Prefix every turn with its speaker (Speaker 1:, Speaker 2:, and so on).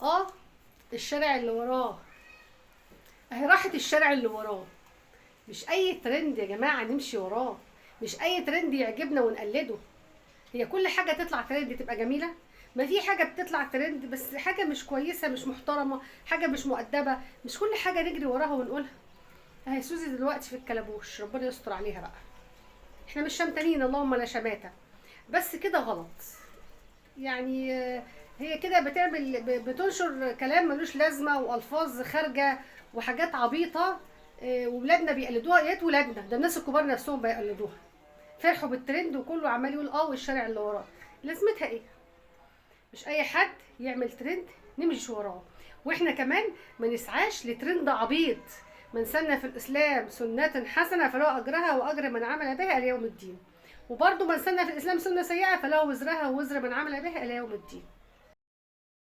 Speaker 1: اه الشارع اللي وراه، اهي راحت الشارع اللي وراه. مش اي ترند يا جماعه نمشي وراه، مش اي ترند يعجبنا ونقلده. هي كل حاجه تطلع ترند تبقى جميله؟ ما في حاجه بتطلع ترند بس حاجه مش كويسه، مش محترمه، حاجه مش مؤدبه، مش كل حاجه نجري وراها ونقولها. اهي سوزي دلوقتي في الكلبوش، ربنا يستر عليها بقى. احنا مش شمتانين، اللهم لا شماتة، بس كده غلط. يعني هي كده بتعمل بتنشر كلام ملوش لازمه والفاظ خارجه وحاجات عبيطه. وولادنا بيقلدوها، يا ريت ولادنا، ده الناس الكبار نفسهم بيقلدوها. فرحوا بالترند وكله عمال يقول اه والشارع اللي وراه. لازمتها ايه؟ مش اي حد يعمل ترند نمشي وراه. واحنا كمان ما نسعاش لترند عبيط. من سن في الاسلام سنة حسنة فله اجرها واجر من عمل بها الى يوم الدين. وبرضه من سن في الاسلام سنة سيئة فله وزرها ووزر من عمل بها الى يوم الدين.